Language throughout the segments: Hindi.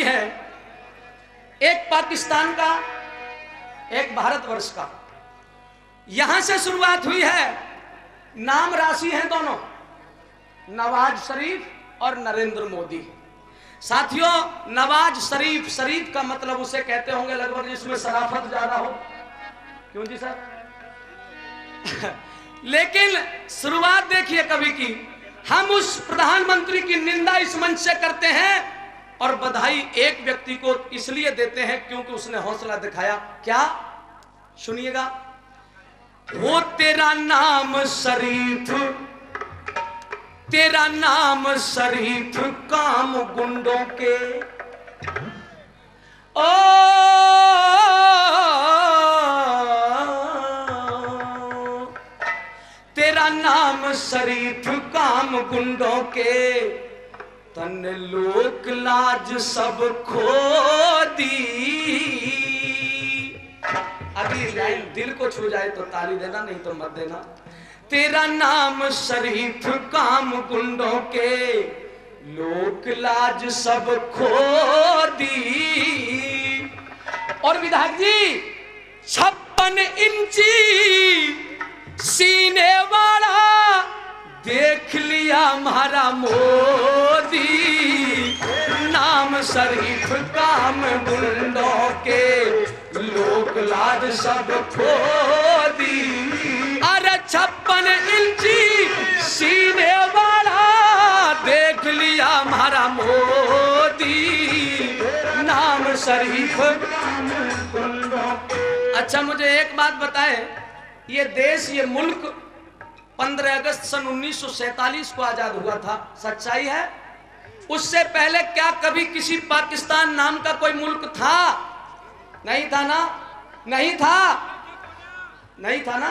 हुई है, एक पाकिस्तान का, एक भारतवर्ष का। यहां से शुरुआत हुई है। नाम राशि हैं दोनों, नवाज शरीफ और नरेंद्र मोदी। साथियों, नवाज शरीफ, शरीफ का मतलब उसे कहते होंगे लगभग जिसमें शराफत ज्यादा हो। क्यों जी सर? लेकिन शुरुआत देखिए कभी की। हम उस प्रधानमंत्री की निंदा इस मंच से करते हैं और बधाई एक व्यक्ति को इसलिए देते हैं क्योंकि उसने हौसला दिखाया। क्या? सुनिएगा। वो तेरा नाम शरीफ, तेरा नाम शरीफ काम गुंडों के, ओ तेरा नाम शरीफ काम गुंडों के, तन लोक लाज सब खो दी। अगली लाइन दिल को छू जाए तो ताली देना, नहीं तो मत देना। तेरा नाम शरीफ काम गुंडों के, लोक लाज सब खो दी। और विधायक जी, 56 इंची सीने वाला देख लिया हमारा मोदी, नाम शरीफ काम गुंडों के, लोक लाज सब खो दी। अरे 56 इंची सीने वाला देख लिया हमारा मोदी, नाम शरीफ गुंडों के। अच्छा, मुझे एक बात बताए, ये देश, ये मुल्क 15 अगस्त सन 1947 को आजाद हुआ था, सच्चाई है? उससे पहले क्या कभी किसी पाकिस्तान नाम का कोई मुल्क था? नहीं था ना? नहीं था, नहीं था ना?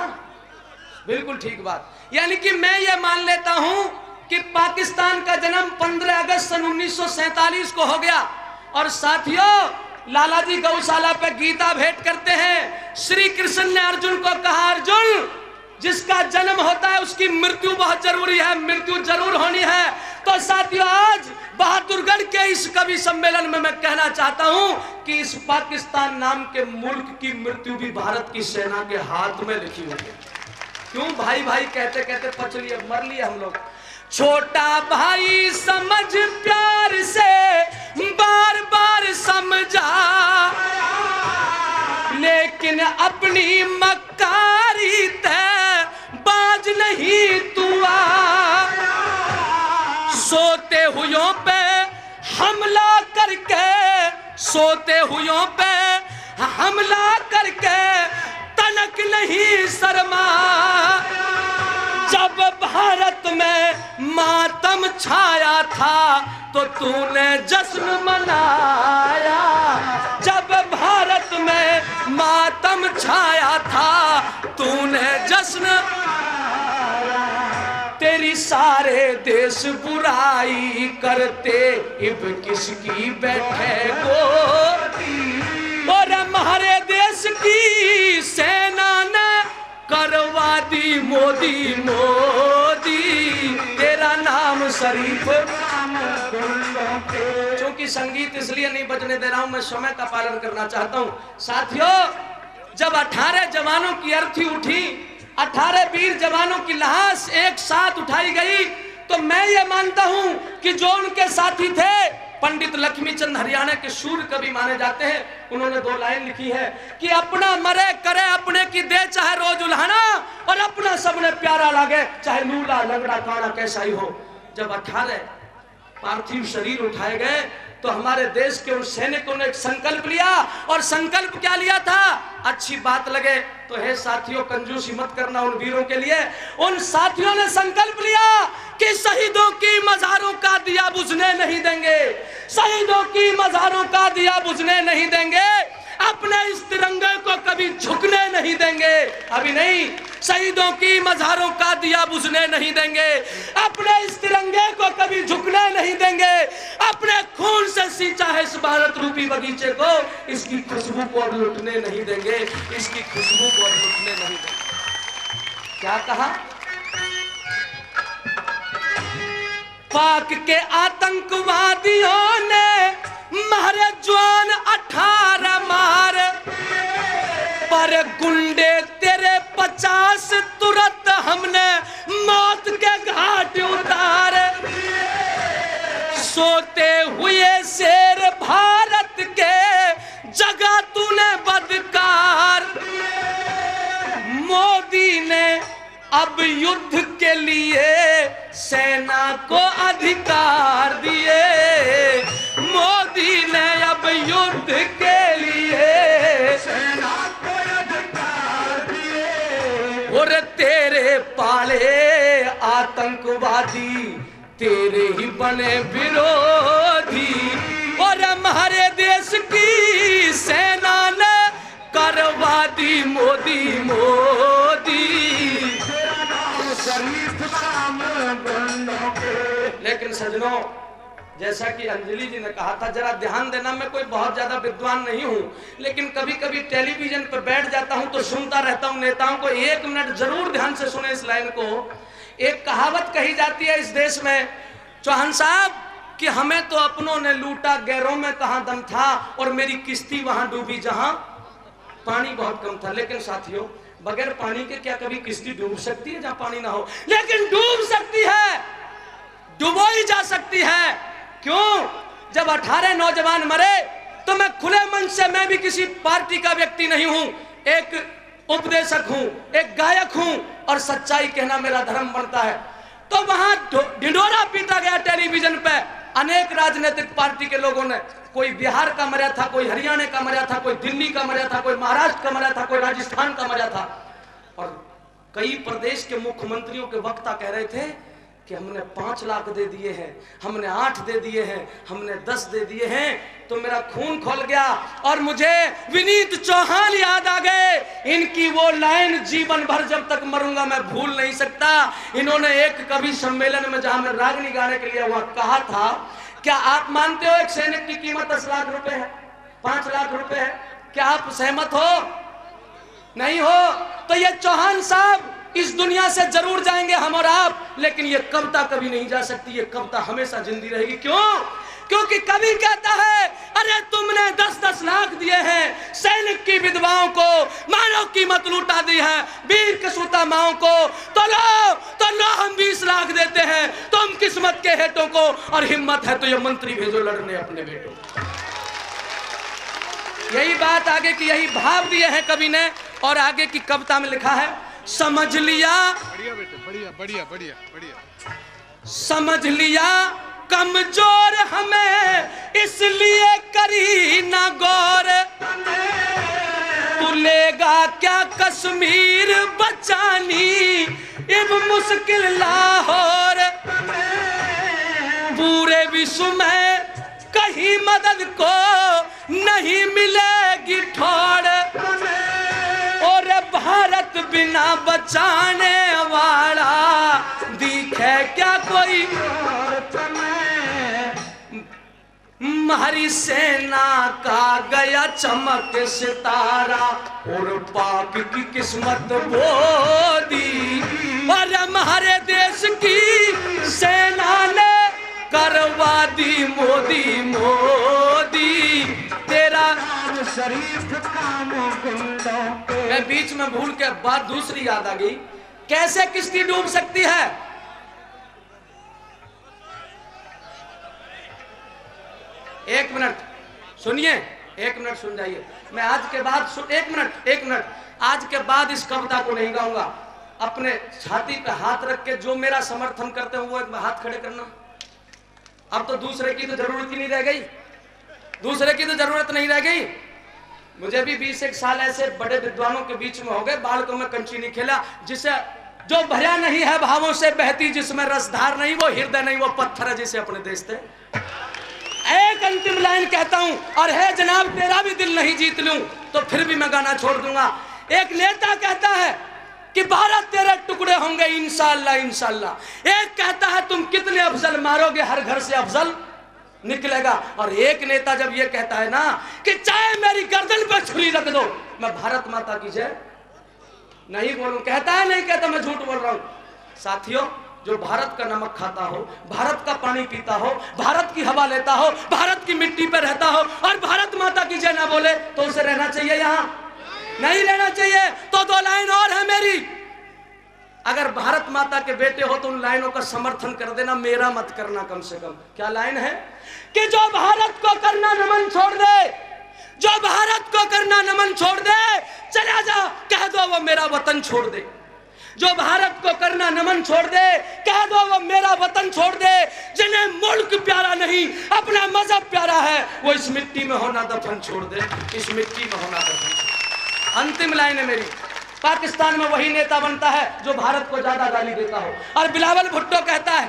बिल्कुल ठीक बात। यानी कि मैं ये मान लेता हूं कि पाकिस्तान का जन्म 15 अगस्त सन 1947 को हो गया। और साथियों, लाला जी गौशाला पे गीता भेंट करते हैं। श्री कृष्ण ने अर्जुन को कहा, अर्जुन, जिसका जन्म होता है उसकी मृत्यु बहुत जरूरी है, मृत्यु जरूर होनी है। तो साथियों, आज बहादुरगढ़ के इस कवि सम्मेलन में मैं कहना चाहता हूं कि इस पाकिस्तान नाम के मुल्क की मृत्यु भी भारत की सेना के हाथ में लिखी हुई है। क्यों भाई भाई कहते कहते पच लिए, मर लिए हम लोग। छोटा भाई समझ प्यार से बार बार समझा, लेकिन अपनी मक्कारी तय बाज नहीं तुआ। सोते हुयों पे हमला करके, सोते हुयों पे हमला करके तनक नहीं शर्मा। जब भारत में मातम छाया था तो तूने जश्न मनाया। जब भारत में मातम छाया था तूने जश्न, तेरी सारे देश बुराई करते, इब किसकी बैठे गोदी। और हमारे देश की सेना ने करवा दी मोदी मोदी, तेरा नाम शरीफ। क्योंकि संगीत इसलिए नहीं बजने दे रहा हूं, मैं समय का पालन करना चाहता हूं। साथियों, जब 18 जवानों की अर्थी उठी, 18 वीर जवानों की लाश एक साथ उठाई गई, तो मैं ये मानता हूं कि जो उनके साथी थे, पंडित लक्ष्मीचंद हरियाणा के शूर कवि माने जाते हैं, उन्होंने 2 लाइन लिखी है कि अपना मरे करे अपने की दे चाहे रोज उल्हाना, और अपना सबने प्यारा लागे चाहे लूला लंगड़ा काना कैसा ही हो। जब 18 पार्थिव शरीर उठाए गए तो हमारे देश के उन सैनिकों ने एक संकल्प लिया। और संकल्प क्या लिया था? अच्छी बात लगे तो हे साथियों, कंजूसी मत करना उन वीरों के लिए। उन साथियों ने संकल्प लिया कि शहीदों की मज़ारों का दिया बुझने नहीं देंगे, शहीदों की मज़ारों का दिया बुझने नहीं देंगे, अपने इस तिरंगे को कभी झुकने नहीं देंगे। अभी नहीं, शहीदों की मज़ारों का दिया बुझने नहीं देंगे, अपने इस तिरंगे को कभी झुकने नहीं देंगे, अपने खून से सींचा है इस भारत रूपी बगीचे को, इसकी खुशबू को अब लुटने नहीं देंगे, इसकी खुशबू को अब लुटने नहीं देंगे। क्या कहा? पाक के आतंकवादियों ने मारे युद्ध के लिए सेना को अधिकार दिए, मोदी ने अब युद्ध के लिए सेना को अधिकार दिए। और तेरे पाले आतंकवादी तेरे ही बने विरोधी, और हमारे देश की सेना ने करवा दी मोदी मोदी। लेकिन सजनों, जैसा कि अंजलि जी ने कहा था, जरा ध्यान देना, मैं कोई बहुत ज्यादा विद्वान नहीं हूं, लेकिन कभी कभी टेलीविजन पर बैठ जाता हूं तो सुनता रहता हूं नेताओं को। 1 मिनट जरूर ध्यान से सुने इस लाइन को। एक कहावत कही जाती है इस देश में, चौहान साहब, कि हमें तो अपनों ने लूटा, गैरों में कहां दम था, और मेरी किश्ती वहां डूबी जहां पानी बहुत कम था। लेकिन साथियों, बगैर पानी के क्या कभी किश्ती डूब सकती है जहां पानी ना हो? लेकिन डूब सकती है, डुबोई जा सकती है। क्यों? जब 18 नौजवान मरे तो मैं खुले मन से, मैं भी किसी पार्टी का व्यक्ति नहीं हूं, एक उपदेशक हूं, एक गायक हूं, और सच्चाई कहना मेरा धर्म बनता है। तो वहां ढिंढोरा पीटा गया टेलीविजन पे, अनेक राजनीतिक पार्टी के लोगों ने, कोई बिहार का मरा था, कोई हरियाणा का मरा था, कोई दिल्ली का मरा था, कोई महाराष्ट्र का मरा था, कोई राजस्थान का मरा था। और कई प्रदेश के मुख्यमंत्रियों के वक्ता कह रहे थे कि हमने 5 लाख दे दिए हैं, हमने 8 दे दिए हैं, हमने 10 दे दिए हैं। तो मेरा खून खोल गया और मुझे विनीत चौहान याद आ गए। इनकी वो लाइन जीवन भर जब तक मरूंगा मैं भूल नहीं सकता। इन्होंने एक कवि सम्मेलन में, जहां मैं रागनी गाने के लिए वहां कहा था, क्या आप मानते हो एक सैनिक की कीमत 10 लाख रुपए है, 5 लाख रुपए है? क्या आप सहमत हो? नहीं हो? तो ये चौहान साहब इस दुनिया से जरूर जाएंगे, हम और आप, लेकिन ये कविता कभी नहीं जा सकती, ये कविता हमेशा जिंदी रहेगी। क्यों? क्योंकि कवि कहता है, अरे तुमने 10-10 लाख दिए हैं सैनिक की विधवाओं को, मानव कीमत लूटा दी है वीर कसूता माओं को, तो लो हम 20 लाख देते हैं तुम किस्मत के हेटों को, और हिम्मत है तो ये मंत्री भेजो लड़ने अपने बेटों। यही बात आगे की, यही भाव दिए हैं कवि ने। और आगे की कविता में लिखा है, समझ लिया, बढ़िया बेटे, बढ़िया बढ़िया बढ़िया बढ़िया, समझ लिया कमजोर हमें इसलिए करी ना गौर, तू लेगा क्या कश्मीर बचानी अब मुश्किल लाहौर, पूरे विश्व में कहीं मदद को नहीं मिलेगी ठोर, और भारत बिना बचाने वाला दिखे क्या कोई, हमारी सेना का गया चमक सितारा, और पाक की किस्मत वो दी, और हमारे देश की सेना ने करवा दी मोदी मोदी तेरा शरीफ काम। मैं बीच में भूल के बात दूसरी याद आ गई, कैसे किश्ती डूब सकती है? एक मिनट सुनिए, 1 मिनट सुन जाइए। मैं आज के बाद एक मिनट आज के बाद इस कविता को नहीं गाऊंगा। अपने छाती पे हाथ रख के जो मेरा समर्थन करते हैं वो एक हाथ खड़े करना। अब तो दूसरे की तो जरूरत ही नहीं रह गई, दूसरे की तो जरूरत नहीं रह गई। मुझे भी 20 साल ऐसे बड़े विद्वानों के बीच में हो गए, बालकों में कंची नहीं खेला, जिसे जो भया नहीं है भावों से बहती, जिसमें रसधार नहीं, वो हृदय नहीं, वो पत्थर है जिसे अपने देश थे। एक अंतिम लाइन कहता हूं, और है जनाब तेरा भी दिल नहीं जीत लूं तो फिर भी मैं गाना छोड़ दूंगा। एक नेता कहता है कि भारत तेरे टुकड़े होंगे इंशाअल्लाह इंशाअल्लाह। एक कहता है तुम कितने अफजल मारोगे हर घर से अफजल निकलेगा। और एक नेता जब ये कहता है ना कि चाहे मेरी गर्दन पर छुरी रख दो मैं भारत माता की जय नहीं बोलूं, कहता है नहीं कहता, मैं झूठ बोल रहा हूं। साथियों, जो भारत का नमक खाता हो, भारत का पानी पीता हो, भारत की हवा लेता हो, भारत की मिट्टी पर रहता हो और भारत माता की जय ना बोले तो उसे रहना चाहिए? यहां नहीं रहना चाहिए। तो 2 लाइन और है मेरी, अगर भारत माता के बेटे हो तो उन लाइनों का समर्थन कर देना, मेरा मत करना कम से कम। क्या लाइन है? कि जो भारत को करना नमन छोड़ दे, जो भारत को करना नमन छोड़ दे, चला जा कह दो वो मेरा वतन छोड़ दे। जो भारत को करना नमन छोड़ दे, कह दो वो मेरा वतन छोड़ दे। जिन्हें मुल्क प्यारा नहीं, अपना मजहब प्यारा है, वो इस मिट्टी में होना दफन छोड़ दे, इस मिट्टी में होना दफन। अंतिम लाइन है मेरी। पाकिस्तान में वही नेता बनता है जो भारत को ज्यादा गाली देता हो। और बिलावल भुट्टो कहता है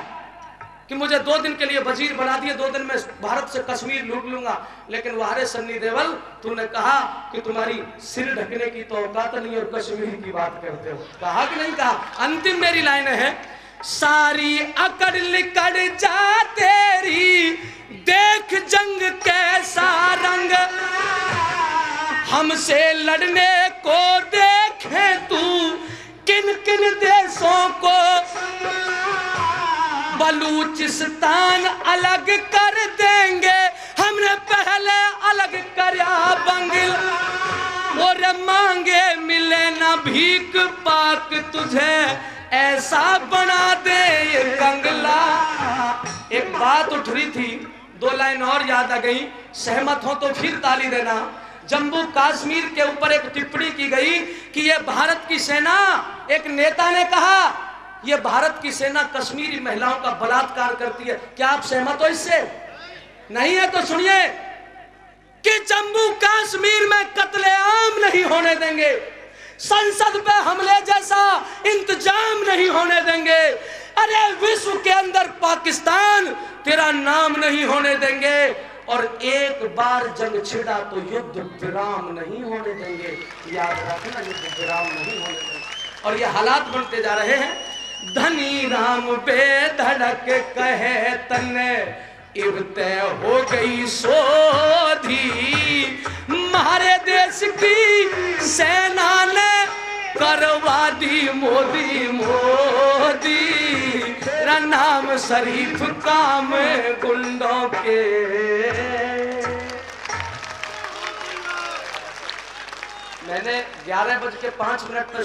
कि मुझे 2 दिन के लिए वजीर बना दिए, 2 दिन में भारत से कश्मीर लूट लूंगा। लेकिन वारे सन्नी देवल, तूने कहा कि तुम्हारी सिर ढकने की तो औकात नहीं और कश्मीर की बात करते हो। कहा कि नहीं कहा? अंतिम मेरी लाइन है, सारी अकड़ लिकड़ जा तेरी, देख जंग कैसा रंग, हमसे लड़ने को देखे तू किन किन देशों को, बलूचिस्तान अलग कर देंगे, हमने पहले अलग करया बंगल, और मांगे मिले ना भीख पाक तुझे, ऐसा बना दे ये कंगला। एक बात उठ रही थी, 2 लाइन और याद आ गई, सहमत हो तो फिर ताली देना। जम्मू कश्मीर के ऊपर एक टिप्पणी की गई कि ये भारत की सेना, एक नेता ने कहा ये भारत की सेना कश्मीरी महिलाओं का बलात्कार करती है। क्या आप सहमत हो इससे? नहीं है तो सुनिए कि जम्मू कश्मीर में कत्लेआम नहीं होने देंगे, संसद पे हमले जैसा इंतजाम नहीं होने देंगे, अरे विश्व के अंदर पाकिस्तान तेरा नाम नहीं होने देंगे, और एक बार जंग छिड़ा तो युद्ध विराम नहीं होने देंगे। याद रखना, युद्ध विराम नहीं होने देंगे। और ये हालात बनते जा रहे हैं। धनी राम बेधड़क कहे तने, इब्ते हो गई सोधी, हमारे देश की सेना ने करवा दी मोदी मोदी, तेरा नाम शरीफ काम गुंडों के। मैंने 11:05 पर